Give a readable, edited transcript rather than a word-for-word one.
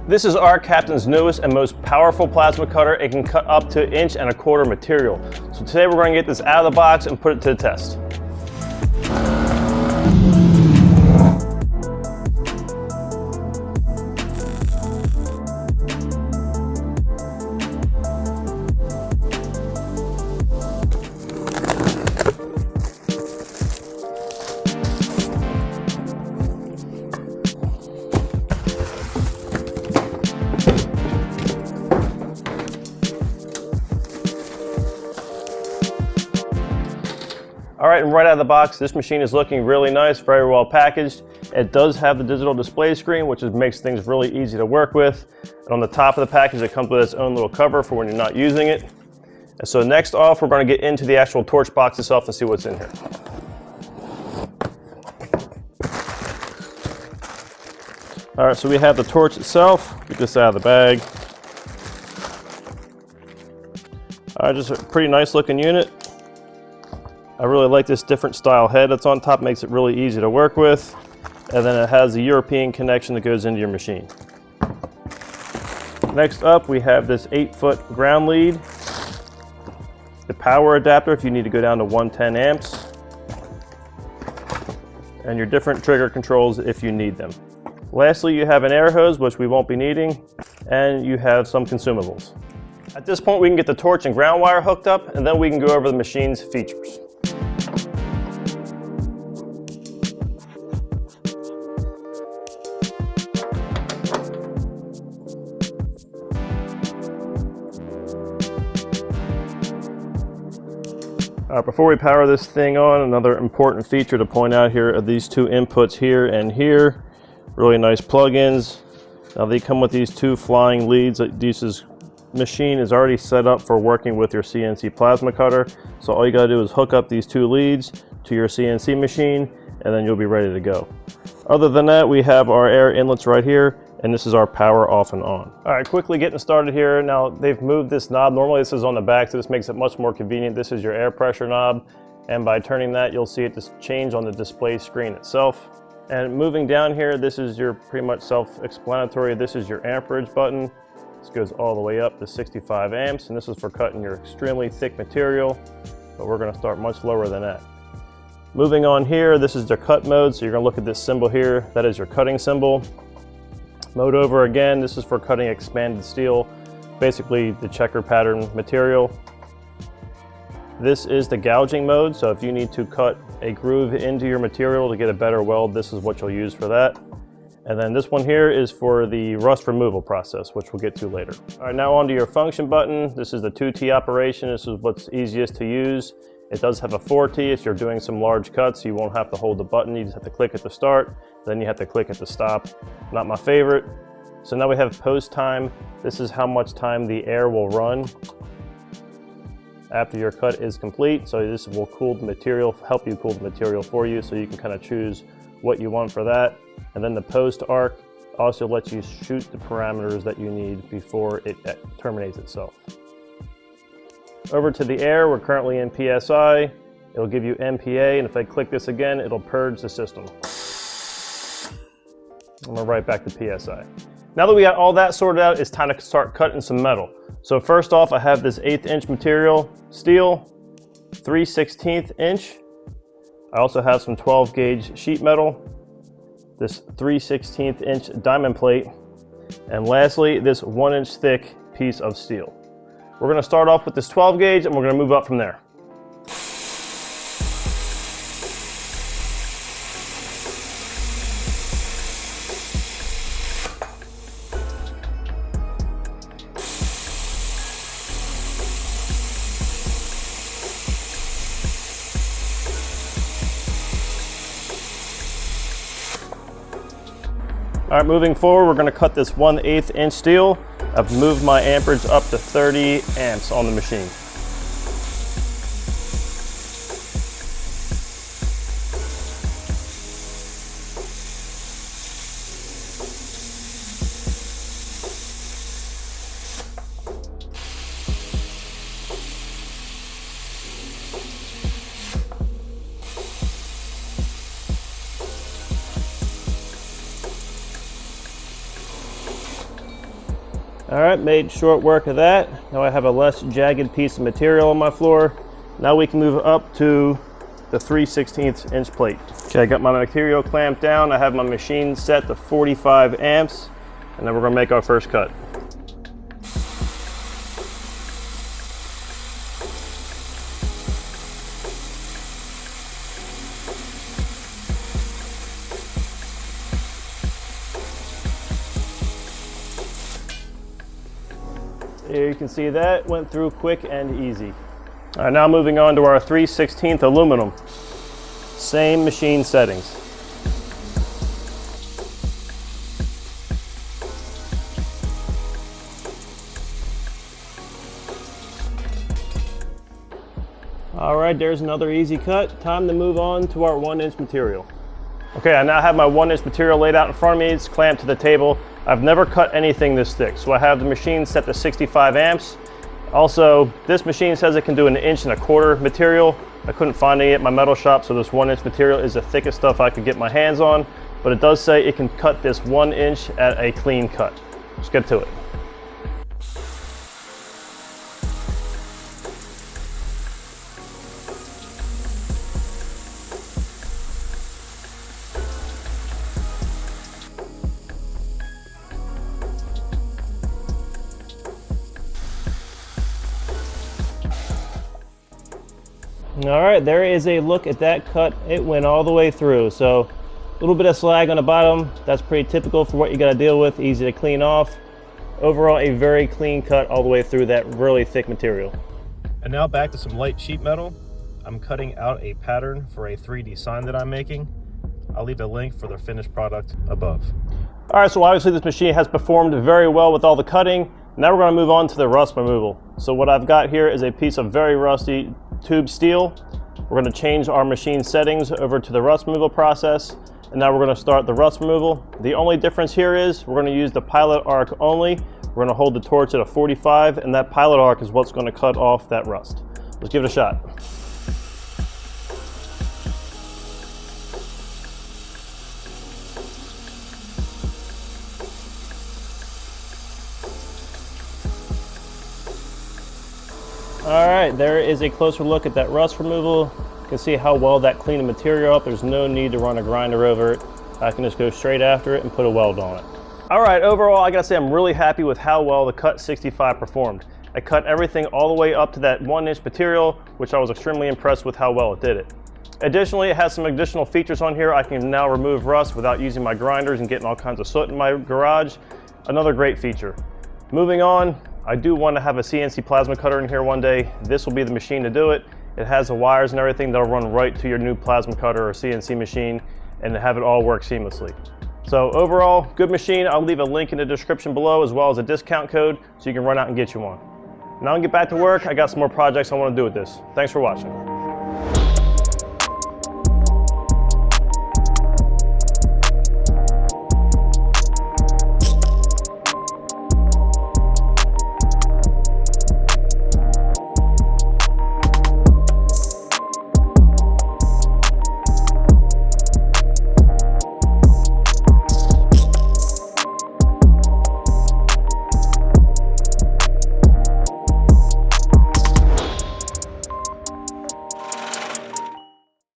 This is Arccaptain's newest and most powerful plasma cutter. It can cut up to 1.25 inch material. So today we're going to get this out of the box and put it to the test. All right, and right out of the box, this machine is looking really nice, very well packaged. It does have the digital display screen, which makes things really easy to work with. And on the top of the package, it comes with its own little cover for when you're not using it. And so next off, we're going to get into the actual torch box itself and see what's in here. All right, so we have the torch itself. Get this out of the bag. All right, just a pretty nice looking unit. I really like this different style head that's on top, makes it really easy to work with. And then it has the European connection that goes into your machine. Next up, we have this 8-foot ground lead, the power adapter if you need to go down to 110 amps, and your different trigger controls if you need them. Lastly, you have an air hose, which we won't be needing, and you have some consumables. At this point, we can get the torch and ground wire hooked up, and then we can go over the machine's features. Before we power this thing on, another important feature to point out here are these two inputs here and here. Really nice plug-ins. Now they come with these two flying leads. This machine is already set up for working with your CNC plasma cutter. So all you gotta do is hook up these two leads to your CNC machine and then you'll be ready to go. Other than that, we have our air inlets right here, and this is our power off and on. All right, quickly getting started here. Now they've moved this knob. Normally this is on the back, so this makes it much more convenient. This is your air pressure knob, and by turning that, you'll see it just change on the display screen itself. And moving down here, this is your pretty much self-explanatory. This is your amperage button. This goes all the way up to 65 amps, and this is for cutting your extremely thick material, but we're gonna start much lower than that. Moving on here, this is the cut mode, so you're gonna look at this symbol here. That is your cutting symbol. Mode over again, this is for cutting expanded steel, basically the checker pattern material. This is the gouging mode, so if you need to cut a groove into your material to get a better weld, this is what you'll use for that. And then this one here is for the rust removal process, which we'll get to later. All right, now onto your function button. This is the 2T operation. This is what's easiest to use. It does have a 4T if you're doing some large cuts. You won't have to hold the button. You just have to click at the start, then you have to click at the stop. Not my favorite. So now we have post time. This is how much time the air will run after your cut is complete. So this will cool the material, help you cool the material for you, so you can kind of choose what you want for that. And then the post arc also lets you shoot the parameters that you need before it terminates itself. Over to the air, we're currently in PSI. It'll give you MPa, and if I click this again, it'll purge the system. And we're right back to PSI. Now that we got all that sorted out, it's time to start cutting some metal. So first off, I have this 1/8 inch material, steel, 3/16 inch. I also have some 12 gauge sheet metal, this 3/16 inch diamond plate, and lastly, this 1 inch thick piece of steel. We're gonna start off with this 12 gauge and we're gonna move up from there. All right, moving forward, we're gonna cut this 1/8 inch steel. I've moved my amperage up to 30 amps on the machine. All right, made short work of that. Now I have a less jagged piece of material on my floor. Now we can move up to the 3/16 inch plate. Okay, I got my material clamped down. I have my machine set to 45 amps, and then we're gonna make our first cut. Here you can see that went through quick and easy. All right, now moving on to our 3/16 aluminum. Same machine settings. All right, there's another easy cut. Time to move on to our 1-inch material. Okay, I now have my 1-inch material laid out in front of me. It's clamped to the table. I've never cut anything this thick, so I have the machine set to 65 amps. Also, this machine says it can do 1.25 inch material. I couldn't find any at my metal shop, so this 1-inch material is the thickest stuff I could get my hands on, but it does say it can cut this 1 inch at a clean cut. Let's get to it. All right, there is a look at that cut. It went all the way through. So a little bit of slag on the bottom. That's pretty typical for what you got to deal with. Easy to clean off. Overall, a very clean cut all the way through that really thick material. And now back to some light sheet metal. I'm cutting out a pattern for a 3D sign that I'm making. I'll leave a link for the finished product above. All right, so obviously this machine has performed very well with all the cutting. Now we're going to move on to the rust removal. So what I've got here is a piece of very rusty tube steel. We're going to change our machine settings over to the rust removal process, and now we're going to start the rust removal. The only difference here is we're going to use the pilot arc only. We're going to hold the torch at a 45, and that pilot arc is what's going to cut off that rust. Let's give it a shot. All right, there is a closer look at that rust removal. You can see how well that cleaned the material up. There's no need to run a grinder over it. I can just go straight after it and put a weld on it. All right, overall, I gotta say I'm really happy with how well the Cut 65 performed. I cut everything all the way up to that 1-inch material, which I was extremely impressed with how well it did it. Additionally, it has some additional features on here. I can now remove rust without using my grinders and getting all kinds of soot in my garage. Another great feature. Moving on, I do want to have a CNC plasma cutter in here one day. This will be the machine to do it. It has the wires and everything that'll run right to your new plasma cutter or CNC machine and have it all work seamlessly. So overall, good machine. I'll leave a link in the description below as well as a discount code so you can run out and get you one. Now I'll get back to work. I got some more projects I want to do with this. Thanks for watching.